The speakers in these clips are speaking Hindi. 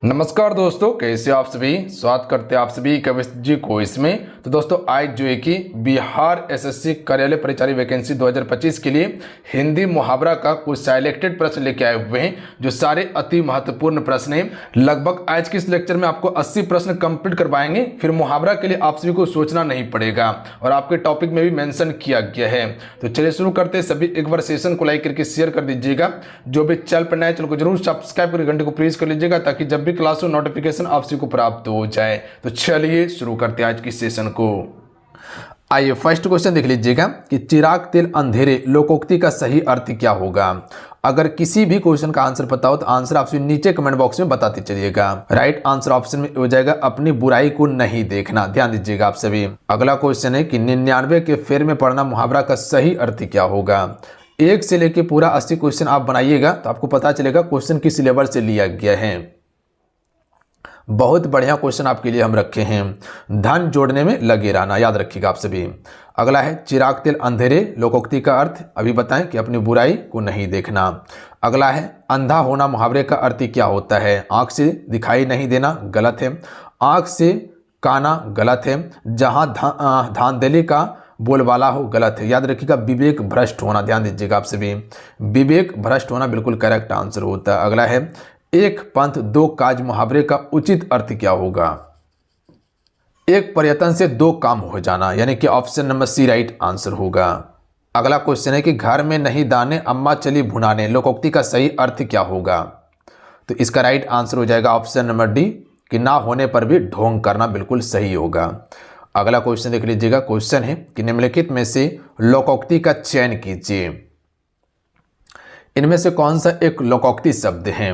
नमस्कार दोस्तों, कैसे आप सभी। स्वागत करते हैं आप सभी कविश जी को इसमें। तो दोस्तों आज जो है कि बिहार एसएससी कार्यालय परिचारी वैकेंसी 2025 के लिए हिंदी मुहावरा का कुछ सिलेक्टेड प्रश्न लेके आए हुए हैं, जो सारे अति महत्वपूर्ण प्रश्न हैं। लगभग आज के इस लेक्चर में आपको 80 प्रश्न कंप्लीट करवाएंगे। फिर मुहावरा के लिए आप सभी को सोचना नहीं पड़ेगा और आपके टॉपिक में भी मेंशन किया गया है। तो चलिए शुरू करते हैं। सभी एक बार सेशन को लाइक करके शेयर कर दीजिएगा। जो भी चैनल पर नए चैनल को जरूर सब्सक्राइब करके घंटे को प्रेस कर लीजिएगा, ताकि जब भी क्लास हो नोटिफिकेशन आप सभी को प्राप्त हो जाए। तो चलिए शुरू करते हैं आज की सेशन को। आइए फर्स्ट क्वेश्चन देख लीजिएगा कि चिराग तेल अंधेरे लोकोक्ति का सही अर्थ क्या होगा। अगर किसी भी क्वेश्चन का आंसर पता हो तो आंसर आप नीचे कमेंट बॉक्स में बताते चलिएगा। राइट आंसर ऑप्शन में हो जाएगा अपनी बुराई को नहीं देखना। ध्यान दीजिएगा आप सभी। अगला क्वेश्चन है कि 99 के फेर में पढ़ना मुहावरा का सही अर्थ क्या होगा। 1 से लेके पूरा 80 क्वेश्चन आप बनाइएगा तो आपको पता चलेगा क्वेश्चन किस लेवल से लिया गया है। बहुत बढ़िया क्वेश्चन आपके लिए हम रखे हैं। धन जोड़ने में लगे रहना, याद रखिएगा आप सभी। अगला है चिराग तेल अंधेरे लोकोक्ति का अर्थ अभी बताएं कि अपनी बुराई को नहीं देखना। अगला है अंधा होना मुहावरे का अर्थ क्या होता है। आंख से दिखाई नहीं देना, गलत है। आंख से काना, गलत है। जहां धांधली का बोलबाला हो, गलत है। याद रखिएगा विवेक भ्रष्ट होना, ध्यान दीजिएगा आप सभी। विवेक भ्रष्ट होना बिल्कुल करेक्ट आंसर होता है। अगला है एक पंथ दो काज मुहावरे का उचित अर्थ क्या होगा। एक प्रयत्न से 2 काम हो जाना, यानी कि option number C right answer होगा। अगला क्वेश्चन है कि घर में नहीं दाने अम्मा चली भुनाने लोकोक्ति का सही अर्थ क्या होगा। तो इसका राइट आंसर हो जाएगा ऑप्शन नंबर डी कि ना होने पर भी ढोंग करना, बिल्कुल सही होगा। अगला क्वेश्चन देख लीजिएगा। क्वेश्चन है कि निम्नलिखित में से लोकोक्ति का चयन कीजिए। इनमें से कौन सा एक लोकोक्ति शब्द है।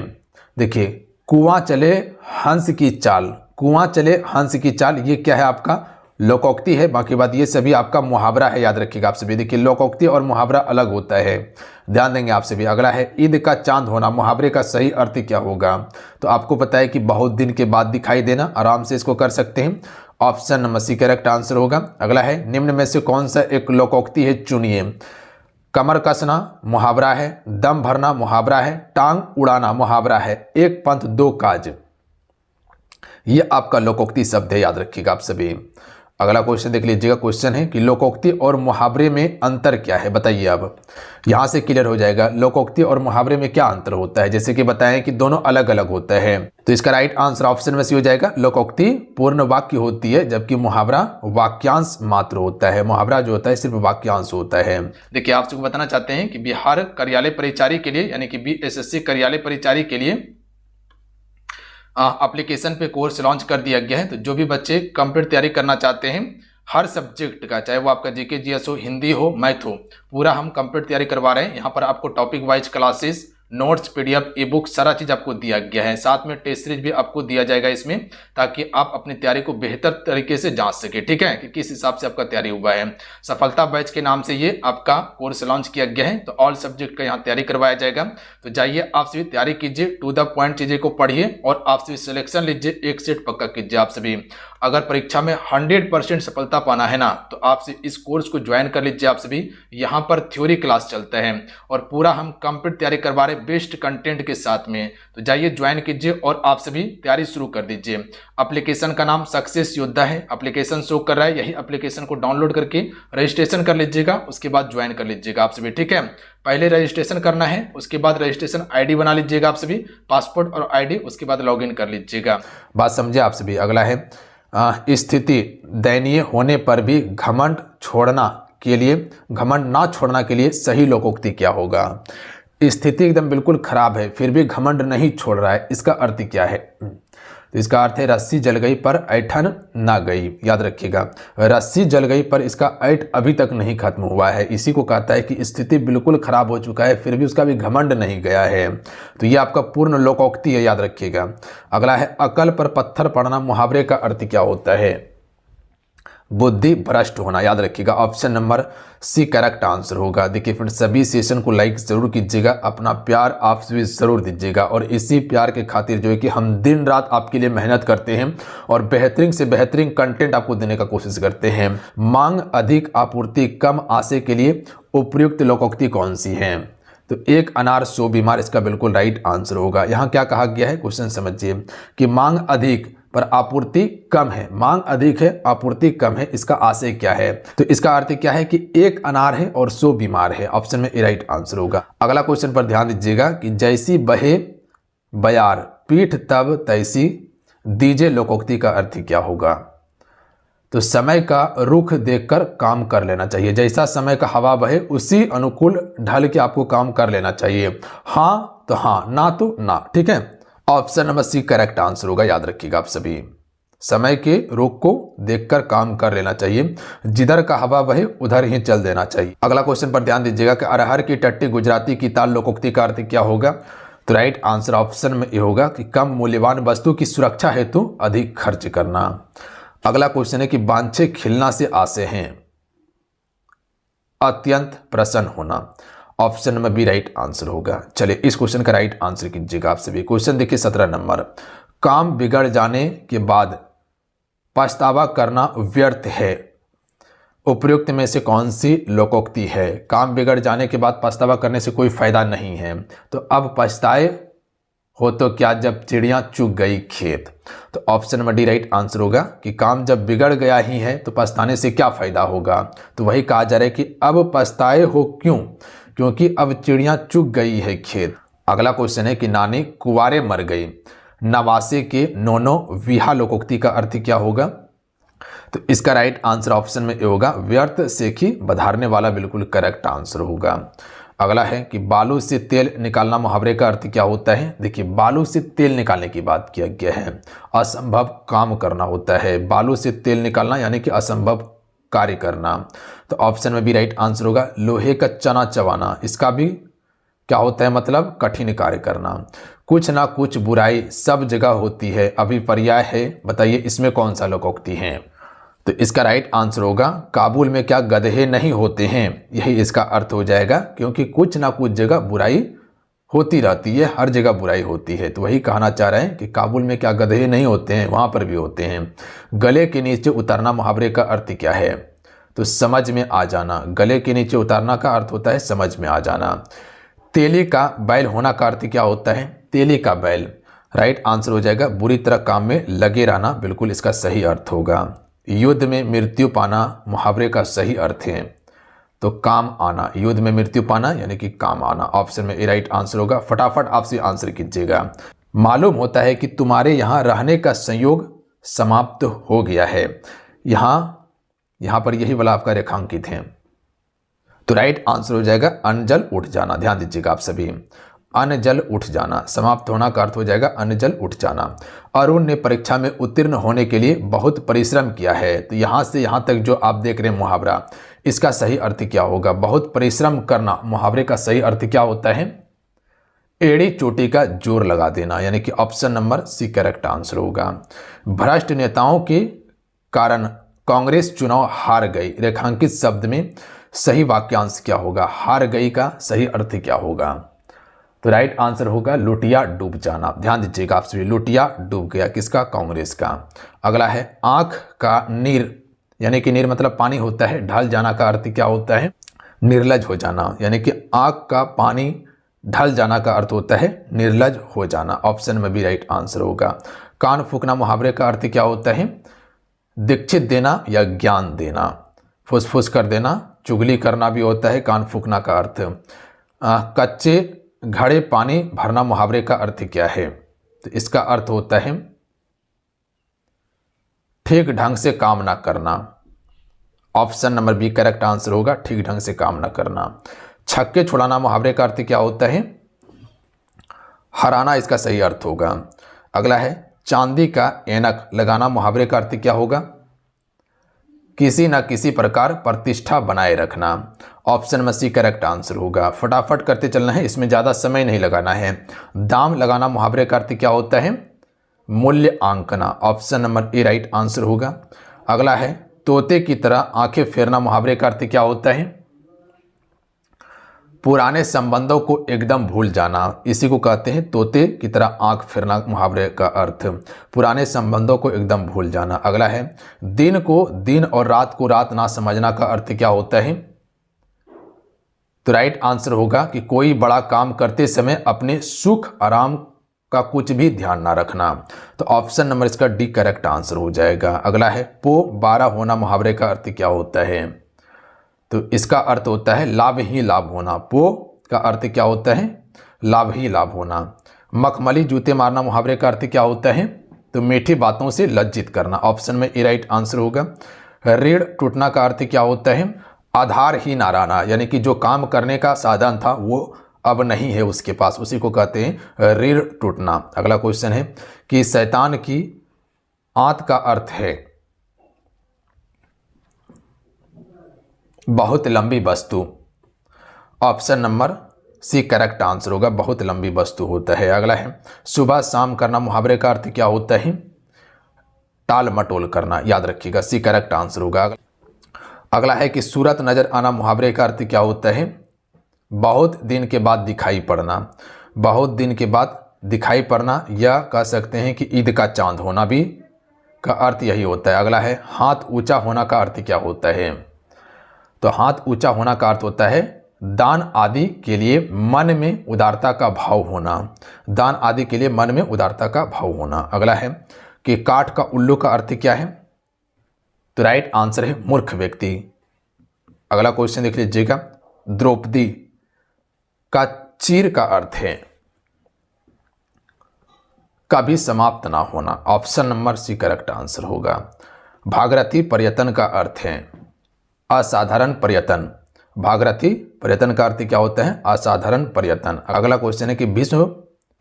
देखिए कुआं चले हंस की चाल, कुआं चले हंस की चाल, ये क्या है आपका लोकोक्ति है। बाकी बात ये सभी आपका मुहावरा है, याद रखिएगा आप सभी। देखिए लोकोक्ति और मुहावरा अलग होता है, ध्यान देंगे आप सभी। अगला है ईद का चांद होना मुहावरे का सही अर्थ क्या होगा। तो आपको पता है कि बहुत दिन के बाद दिखाई देना, आराम से इसको कर सकते हैं। Option number C correct answer होगा। अगला है निम्न में से कौन सा एक लोकोक्ति है, चुनिए। कमर कसना मुहावरा है, दम भरना मुहावरा है, टांग उड़ाना मुहावरा है, एक पंथ 2 काज, ये आपका लोकोक्ति शब्द है, याद रखिएगा आप सभी। अगला क्वेश्चन देख लीजिएगा। क्वेश्चन है कि लोकोक्ति और मुहावरे में अंतर क्या है, बताइए। अब यहां से क्लियर हो जाएगा लोकोक्ति और मुहावरे में क्या अंतर होता है। जैसे कि बताएं कि दोनों अलग अलग होता है। तो इसका राइट आंसर ऑप्शन में से हो जाएगा लोकोक्ति पूर्ण वाक्य होती है, जबकि मुहावरा वाक्यांश मात्र होता है। मुहावरा जो होता है सिर्फ वाक्यांश होता है। देखिए आप सबको बताना चाहते हैं कि बिहार कार्यालय परिचारी के लिए, यानी कि बीएसएससी कार्यालय परिचारी के लिए एप्लीकेशन पे कोर्स लॉन्च कर दिया गया है। तो जो भी बच्चे कंप्लीट तैयारी करना चाहते हैं हर सब्जेक्ट का, चाहे वो आपका जीके जीएस हो, हिंदी हो, मैथ हो, पूरा हम कंप्लीट तैयारी करवा रहे हैं। यहाँ पर आपको topic wise classes, notes, PDF, ई बुक सारा चीज आपको दिया गया है। साथ में टेस्ट सीरीज भी आपको दिया जाएगा इसमें, ताकि आप अपनी तैयारी को बेहतर तरीके से जांच सके। ठीक है कि किस हिसाब से आपका तैयारी हुआ है। सफलता बैच के नाम से ये आपका कोर्स लॉन्च किया गया है। तो ऑल सब्जेक्ट का यहाँ तैयारी करवाया जाएगा। तो जाइए आप सभी तैयारी कीजिए, टू द पॉइंट चीजें को पढ़िए और आप सभी सिलेक्शन लीजिए, एक सेट पक्का कीजिए आप सभी। अगर परीक्षा में 100% सफलता पाना है ना, तो आपसे इस कोर्स को ज्वाइन कर लीजिए आप सभी। यहाँ पर थ्योरी क्लास चलता है और पूरा हम कंप्लीट तैयारी करवा रहे बेस्ट कंटेंट के साथ में। तो जाइए ज्वाइन कीजिए और आप सभी तैयारी शुरू कर दीजिए। एप्लीकेशन का नाम सक्सेस योद्धा है, एप्लीकेशन शो कर रहा है। यही एप्लीकेशन को डाउनलोड करके रजिस्ट्रेशन कर लीजिएगा, उसके बाद ज्वाइन कर लीजिएगा आप सभी। ठीक है, पहले रजिस्ट्रेशन करना है, उसके बाद रजिस्ट्रेशन आईडी बना लीजिएगा आप सभी, पासपोर्ट और आईडी, उसके बाद लॉगिन कर लीजिएगा। बात समझे आप सभी। अगला है स्थिति दयनीय होने पर भी घमंड ना छोड़ना के लिए सही लोकोक्ति क्या होगा। स्थिति एकदम बिल्कुल खराब है फिर भी घमंड नहीं छोड़ रहा है, इसका अर्थ क्या है। तो इसका अर्थ है रस्सी जल गई पर ऐठन ना गई। याद रखिएगा रस्सी जल गई पर इसका ऐठ अभी तक नहीं खत्म हुआ है। इसी को कहता है कि स्थिति बिल्कुल खराब हो चुका है फिर भी उसका भी घमंड नहीं गया है। तो ये आपका पूर्ण लोकोक्ति है, याद रखिएगा। अगला है अकल पर पत्थर पड़ना मुहावरे का अर्थ क्या होता है। बुद्धि भ्रष्ट होना, याद रखिएगा option number C correct answer होगा। देखिए फ्रेंड्स सभी सेशन को लाइक जरूर कीजिएगा, अपना प्यार आप सभी जरूर दीजिएगा और इसी प्यार के खातिर जो है कि हम दिन रात आपके लिए मेहनत करते हैं और बेहतरीन से बेहतरीन कंटेंट आपको देने का कोशिश करते हैं। मांग अधिक आपूर्ति कम आशय के लिए उपयुक्त लोकोक्ति कौन सी है। तो एक अनार 100 बीमार इसका बिल्कुल राइट आंसर होगा। यहाँ क्या कहा गया है, क्वेश्चन समझिए कि मांग अधिक पर आपूर्ति कम है, मांग अधिक है आपूर्ति कम है, इसका आशय क्या है? तो इसका अर्थ क्या है कि एक अनार है और 100 बीमार है। ऑप्शन में ए राइट आंसर होगा। अगला क्वेश्चन पर ध्यान दीजिएगा कि जैसी बहे बयार पीठ तब तैसी दीजे लोकोक्ति का अर्थ क्या होगा? तो समय का रुख देखकर काम कर लेना चाहिए। जैसा समय का हवा बहे उसी अनुकूल ढल के आपको काम कर लेना चाहिए। हाँ तो हाँ, ना तो ना। ठीक है, option number C correct answer होगा। याद रखिएगा आप सभी, समय के रुख को देखकर काम कर लेना चाहिए, जिधर का हवा बहे उधर ही चल देना चाहिए। अगला क्वेश्चन पर ध्यान दीजिएगा कि अरहर की टट्टी गुजराती की ताल लोकोक्ति का अर्थ क्या होगा? तो राइट आंसर ऑप्शन में ये होगा कि कम मूल्यवान वस्तु की सुरक्षा हेतु अधिक खर्च करना। अगला क्वेश्चन है कि बांछे खिलना से आशय हैं अत्यंत प्रसन्न होना। Option number B right answer होगा। चलिए इस क्वेश्चन का राइट आंसर कीजिएगा आप सभी। क्वेश्चन देखिए 17 नंबर, काम बिगड़ जाने के बाद पछतावा करना व्यर्थ है, उपयुक्त में से कौन सी लोकोक्ति है? काम बिगड़ जाने के बाद पछतावा करने से कोई फायदा नहीं है, तो अब पछताए हो तो क्या जब चिड़ियां चुग गई खेत। तो option number D right answer होगा कि काम जब बिगड़ गया ही है तो पछताने से क्या फायदा होगा। तो वही कहा जा रहा है कि अब पछताए हो क्यों? क्योंकि अब चिड़ियां चुग गई है खेत। अगला क्वेश्चन है कि नानी कुंवारे मर गई, नवासे के नोनो विहा लोकोक्ति का अर्थ क्या होगा? तो इसका राइट आंसर ऑप्शन में ये होगा व्यर्थ सेखी बधारने वाला, बिल्कुल करेक्ट आंसर होगा। अगला है कि बालू से तेल निकालना मुहावरे का अर्थ क्या होता है? देखिए बालू से तेल निकालने की बात किया गया है, असंभव काम करना होता है। बालू से तेल निकालना यानी कि असंभव कार्य करना। तो ऑप्शन में भी राइट आंसर होगा लोहे का चना चबाना, इसका भी क्या होता है मतलब कठिन कार्य करना। कुछ ना कुछ बुराई सब जगह होती है, अभी पर्याय है, बताइए इसमें कौन सा लोकोक्ति है? तो इसका राइट आंसर होगा काबुल में क्या गधे नहीं होते हैं, यही इसका अर्थ हो जाएगा। क्योंकि कुछ ना कुछ जगह बुराई होती रहती है, हर जगह बुराई होती है, तो वही कहना चाह रहे हैं कि काबुल में क्या गधे नहीं होते हैं, वहाँ पर भी होते हैं। गले के नीचे उतरना मुहावरे का अर्थ क्या है? तो समझ में आ जाना। गले के नीचे उतरना का अर्थ होता है समझ में आ जाना। तेली का बैल होना का अर्थ क्या होता है? तेली का बैल राइट आंसर हो जाएगा बुरी तरह काम में लगे रहना, बिल्कुल इसका सही अर्थ होगा। युद्ध में मृत्यु पाना मुहावरे का सही अर्थ है, तो काम आना। युद्ध में मृत्यु पाना यानी कि काम आना। ऑप्शन में ए राइट आंसर होगा। फटाफट आपसे आंसर कीजिएगा। मालूम होता है कि तुम्हारे यहाँ रहने का संयोग समाप्त हो गया है, यहाँ पर यही वाला आपका रेखांकित है, तो राइट आंसर हो जाएगा अनजल उठ जाना। ध्यान दीजिएगा आप सभी, अनजल उठ जाना, समाप्त होना का अर्थ हो जाएगा अनजल उठ जाना। अरुण ने परीक्षा में उत्तीर्ण होने के लिए बहुत परिश्रम किया है, तो यहाँ से यहाँ तक जो आप देख रहे हैं मुहावरा, इसका सही अर्थ क्या होगा? बहुत परिश्रम करना मुहावरे का सही अर्थ क्या होता है? एड़ी चोटी का जोर लगा देना, यानी कि option number C correct answer होगा। भ्रष्ट नेताओं के कारण कांग्रेस चुनाव हार गई, रेखांकित शब्द में सही वाक्यांश क्या होगा? हार गई का सही अर्थ क्या होगा? तो राइट आंसर होगा लुटिया डूब जाना। ध्यान दीजिएगा आप सभी, लुटिया डूब गया, किसका? कांग्रेस का। अगला है आंख का नीर, यानी कि नीर मतलब पानी होता है, ढल जाना का अर्थ क्या होता है? निर्लज हो जाना, यानी कि आंख का पानी ढल जाना का अर्थ होता है निर्लज हो जाना। ऑप्शन में भी राइट आंसर होगा। कान फूकना मुहावरे का अर्थ क्या होता है? दीक्षित देना या ज्ञान देना, फुसफुस कर देना, चुगली करना भी होता है कान फूकना का अर्थ। कच्चे घड़े पानी भरना मुहावरे का अर्थ क्या है? तो इसका अर्थ होता है ठीक ढंग से काम ना करना। Option number B correct answer होगा, ठीक ढंग से काम ना करना। छक्के छुड़ाना मुहावरे का अर्थ क्या होता है? हराना इसका सही अर्थ होगा। अगला है चांदी का ऐनक लगाना मुहावरे का अर्थ क्या होगा? किसी न किसी प्रकार प्रतिष्ठा बनाए रखना। ऑप्शन में सी करेक्ट आंसर होगा। फटाफट करते चलना है, इसमें ज़्यादा समय नहीं लगाना है। दाम लगाना मुहावरे का अर्थ क्या होता है? मूल्य आंकना। Option number A right answer होगा। अगला है तोते की तरह आंखें फेरना मुहावरे का अर्थ क्या होता है? पुराने संबंधों को एकदम भूल जाना, इसी को कहते हैं तोते की तरह आंख फेरना मुहावरे का अर्थ, पुराने संबंधों को एकदम भूल जाना। अगला है दिन को दिन और रात को रात ना समझना का अर्थ क्या होता है? तो राइट आंसर होगा कि कोई बड़ा काम करते समय अपने सुख आराम का कुछ भी ध्यान ना रखना। तो ऑप्शन नंबर इसका डी करेक्ट आंसर हो जाएगा। अगला है पो 12 होना मुहावरे का अर्थ क्या होता है? तो इसका अर्थ होता है लाभ ही लाभ होना। पो का अर्थ क्या होता है? लाभ ही लाभ होना। मखमली जूते मारना मुहावरे का अर्थ क्या होता है? तो मीठी बातों से लज्जित करना। ऑप्शन में ए राइट आंसर होगा। रीढ़ टूटना का अर्थ क्या होता है? आधार ही ना रहना, यानी कि जो काम करने का साधन था वो अब नहीं है उसके पास, उसी को कहते हैं रीढ़ टूटना। अगला क्वेश्चन है कि शैतान की आंत का अर्थ है बहुत लंबी वस्तु। Option number C correct answer होगा, बहुत लंबी वस्तु होता है। अगला है सुबह शाम करना मुहावरे का अर्थ क्या होता है? टाल मटोल करना, याद रखिएगा, सी करेक्ट आंसर होगा। अगला है कि सूरत नजर आना मुहावरे का अर्थ क्या होता है? बहुत दिन के बाद दिखाई पड़ना। बहुत दिन के बाद दिखाई पड़ना, या कह सकते हैं कि ईद का चांद होना भी का अर्थ यही होता है। अगला है हाथ ऊंचा होना का अर्थ क्या होता है? तो हाथ ऊंचा होना का अर्थ होता है दान आदि के लिए मन में उदारता का भाव होना। दान आदि के लिए मन में उदारता का भाव होना। अगला है कि काठ का उल्लू का अर्थ क्या है? तो राइट आंसर है मूर्ख व्यक्ति। अगला क्वेश्चन देख लीजिएगा, द्रौपदी का चीर का अर्थ है कभी समाप्त ना होना। Option number C correct answer होगा। भागीरथी पर्यटन का अर्थ है असाधारण पर्यटन। भागीरथी पर्यटन का अर्थ क्या होता है? असाधारण पर्यटन। अगला क्वेश्चन है कि भीष्म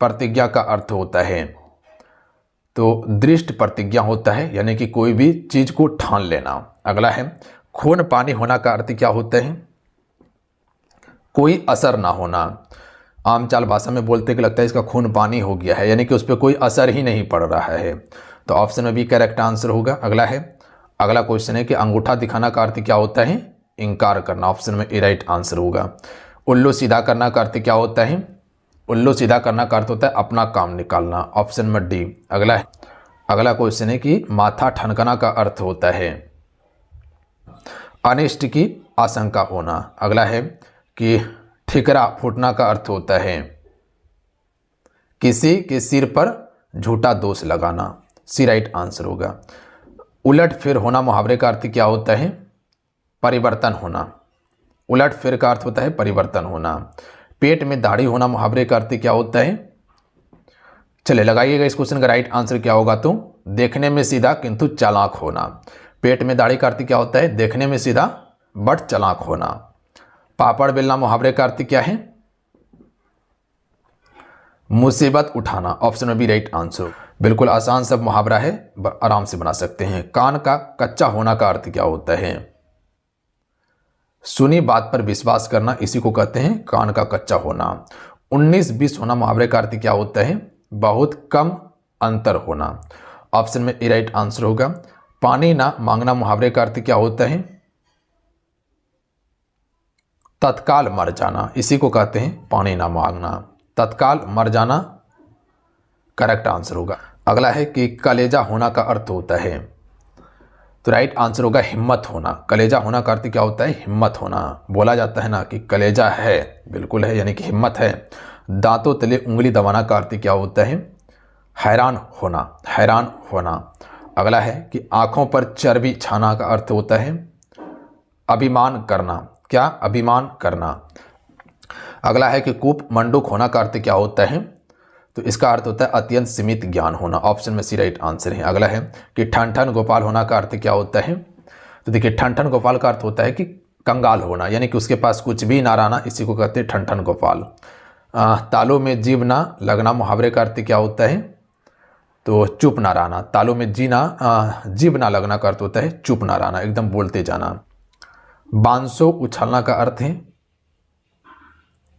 प्रतिज्ञा का अर्थ होता है, तो दृष्ट प्रतिज्ञा होता है, यानी कि कोई भी चीज को ठान लेना। अगला है खून पानी होना का अर्थ क्या होता है? कोई असर ना होना। आम चाल भाषा में बोलते कि लगता है इसका खून पानी हो गया है, यानी कि उस पर कोई असर ही नहीं पड़ रहा है। तो ऑप्शन में भी करेक्ट आंसर होगा। अगला क्वेश्चन है कि अंगूठा दिखाना का अर्थ क्या होता है? इनकार करना। ऑप्शन में ए राइट आंसर होगा। उल्लू सीधा करना का अर्थ क्या होता है? उल्लू सीधा करना का अर्थ होता है अपना काम निकालना। ऑप्शन में डी। अगला क्वेश्चन है कि माथा ठनकना का अर्थ होता है अनिष्ट की आशंका होना। अगला है कि ठिकरा फूटना का अर्थ होता है किसी के सिर पर झूठा दोष लगाना। सी राइट आंसर होगा। उलट फेर होना मुहावरे का अर्थ क्या होता है? परिवर्तन होना। उलट फेर का अर्थ होता है परिवर्तन होना। पेट में दाढ़ी होना मुहावरे का अर्थ क्या होता है? चलिए लगाइएगा इस क्वेश्चन का राइट आंसर क्या होगा। तो देखने में सीधा किंतु चालाक होना। पेट में दाढ़ी का अर्थ क्या होता है? देखने में सीधा बट चालाक होना। पापड़ बेलना मुहावरे का अर्थ क्या है? मुसीबत उठाना। ऑप्शन में भी राइट आंसर। बिल्कुल आसान सब मुहावरा है, आराम से बना सकते हैं। कान का कच्चा होना का अर्थ क्या होता है? सुनी बात पर विश्वास करना, इसी को कहते हैं कान का कच्चा होना। 19-20 होना मुहावरे का अर्थ क्या होता है? बहुत कम अंतर होना। ऑप्शन में ए राइट आंसर होगा। पानी ना मांगना मुहावरे का अर्थ क्या होता है? तत्काल मर जाना, इसी को कहते हैं पानी ना मांगना। तत्काल मर जाना करेक्ट आंसर होगा। अगला है कि कलेजा होना का अर्थ होता है, तो राइट आंसर होगा हिम्मत होना। कलेजा होना का अर्थ क्या होता है? हिम्मत होना। बोला जाता है ना कि कलेजा है, बिल्कुल है, यानी कि हिम्मत है। दांतों तले उंगली दबाना का अर्थ क्या होता है? हैरान होना, हैरान होना। अगला है कि आंखों पर चर्बी छाना का अर्थ होता है अभिमान करना। क्या? अभिमान करना। अगला है कि कूप मंडूक होना का अर्थ क्या होता है? तो इसका अर्थ होता है अत्यंत सीमित ज्ञान होना। ऑप्शन में सी राइट आंसर है। अगला है कि ठन ठन गोपाल होना का अर्थ क्या होता है? तो देखिए ठन ठन गोपाल का अर्थ होता है कि कंगाल होना, यानी कि उसके पास कुछ भी ना रहना, इसी को कहते हैं ठन ठन गोपाल। तालों में जीव ना लगना मुहावरे का अर्थ क्या होता है? तो चुप ना रहना। तालों में जीव ना लगना का अर्थ होता है चुप ना रहना, एकदम बोलते जाना। बांसो उछलना का अर्थ है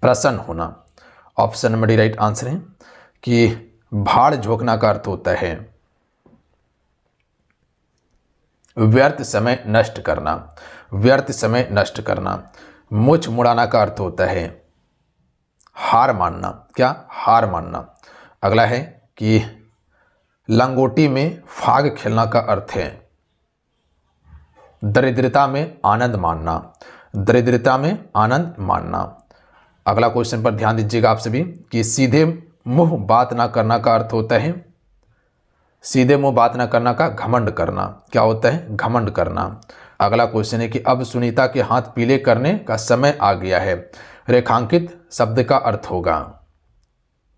प्रसन्न होना। Option number D right answer है कि भाड़ झोंकना का अर्थ होता है व्यर्थ समय नष्ट करना। व्यर्थ समय नष्ट करना। मुछ मुड़ाना का अर्थ होता है हार मानना। क्या? हार मानना। अगला है कि लंगोटी में फाग खेलना का अर्थ है दरिद्रता में आनंद मानना। दरिद्रता में आनंद मानना। अगला क्वेश्चन पर ध्यान दीजिएगा आप सभी कि सीधे मुंह बात ना करना का अर्थ होता है, सीधे मुंह बात ना करना का घमंड करना। क्या होता है? घमंड करना। अगला क्वेश्चन है कि अब सुनीता के हाथ पीले करने का समय आ गया है। रेखांकित शब्द का अर्थ होगा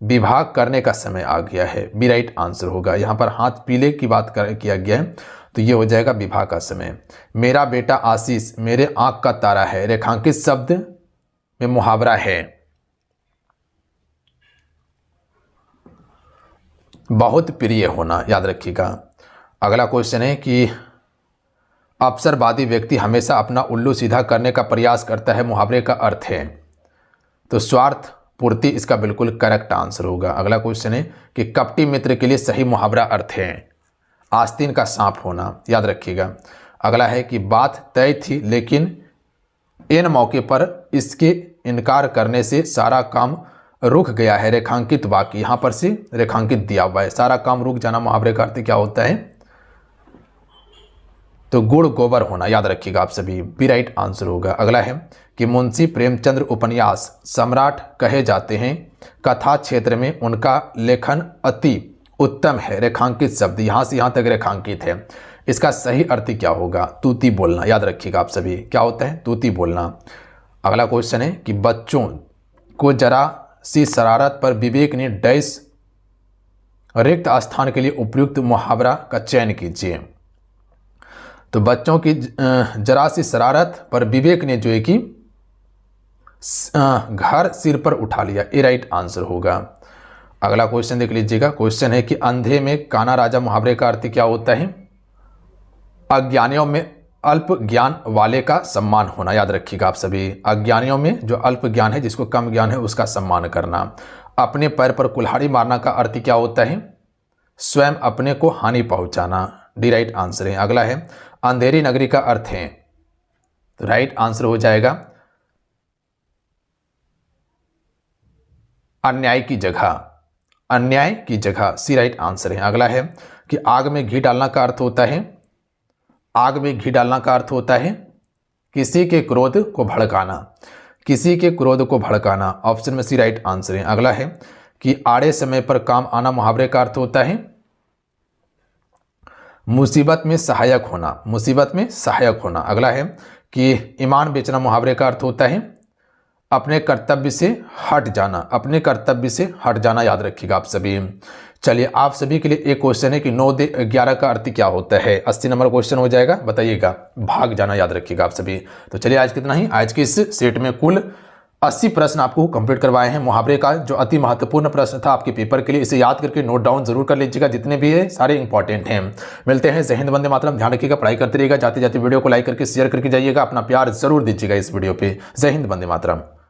विवाह करने का समय आ गया है, बी राइट आंसर होगा। यहाँ पर हाथ पीले की बात किया गया है तो ये हो जाएगा विवाह का समय। मेरा बेटा आशीष मेरे आंख का तारा है, रेखांकित शब्द में मुहावरा है। बहुत प्रिय होना, याद रखिएगा। अगला क्वेश्चन है कि अवसरवादी व्यक्ति हमेशा अपना उल्लू सीधा करने का प्रयास करता है, मुहावरे का अर्थ है तो स्वार्थ पूर्ति इसका बिल्कुल करेक्ट आंसर होगा। अगला क्वेश्चन है कि कपटी मित्र के लिए सही मुहावरा अर्थ है आस्तीन का सांप होना, याद रखिएगा। अगला है कि बात तय थी लेकिन इन मौके पर इसके इनकार करने से सारा काम रुक गया है, रेखांकित वाक्य। यहाँ पर से रेखांकित दिया हुआ है, सारा काम रुक जाना मुहावरे का अर्थ क्या होता है तो गुड़ गोबर होना, याद रखिएगा आप सभी, बी राइट आंसर होगा। अगला है कि मुंशी प्रेमचंद्र उपन्यास सम्राट कहे जाते हैं, कथा क्षेत्र में उनका लेखन अति उत्तम है, रेखांकित शब्द। यहाँ से यहाँ तक रेखांकित है, इसका सही अर्थ क्या होगा? तूती बोलना, याद रखिएगा आप सभी, क्या होता है? तूती बोलना। अगला क्वेश्चन है कि बच्चों को जरा सी शरारत पर विवेक ने डैश रिक्त स्थान के लिए उपयुक्त मुहावरा का चयन कीजिए। तो बच्चों की जरा सी शरारत पर विवेक ने जो है कि घर सिर पर उठा लिया, ए राइट आंसर होगा। अगला क्वेश्चन देख लीजिएगा। क्वेश्चन है कि अंधे में काना राजा मुहावरे का अर्थ क्या होता है? अज्ञानियों में अल्प ज्ञान वाले का सम्मान होना, याद रखिएगा आप सभी। अज्ञानियों में जो अल्प ज्ञान है, जिसको कम ज्ञान है, उसका सम्मान करना। अपने पैर पर कुल्हाड़ी मारना का अर्थ क्या होता है? स्वयं अपने को हानि पहुंचाना, डी राइट आंसर है। अगला है अंधेरी नगरी का अर्थ है तो राइट आंसर हो जाएगा अन्याय की जगह, अन्याय की जगह, सी राइट आंसर है। अगला है कि आग में घी डालना का अर्थ होता है, आग में घी डालना का अर्थ होता है किसी के क्रोध को भड़काना, किसी के क्रोध को भड़काना, ऑप्शन में सी राइट आंसर है। अगला है कि आड़े समय पर काम आना मुहावरे का अर्थ होता है मुसीबत में सहायक होना, मुसीबत में सहायक होना। अगला है कि ईमान बेचना मुहावरे का अर्थ होता है अपने कर्तव्य से हट जाना, अपने कर्तव्य से हट जाना, याद रखिएगा आप सभी। चलिए आप सभी के लिए एक क्वेश्चन है कि 9-11 का अर्थ क्या होता है? 80 नंबर क्वेश्चन हो जाएगा, बताइएगा। भाग जाना, याद रखिएगा आप सभी। तो चलिए आज कितना ही, आज की इस सेट में कुल 80 प्रश्न आपको कंप्लीट करवाए हैं। मुहावरे का जो अति महत्वपूर्ण प्रश्न था आपके पेपर के लिए, इसे याद करके नोट डाउन जरूर कर लीजिएगा, जितने भी है सारे इंपॉर्टेंट हैं। मिलते हैं। जय हिंद, वंदे मातरम। ध्यान रखिएगा, पढ़ाई करते रहिएगा, जाते जाते वीडियो को लाइक करके शेयर करके जाइएगा, अपना प्यार जरूर दीजिएगा इस वीडियो पे। जय हिंद, वंदे मातरम।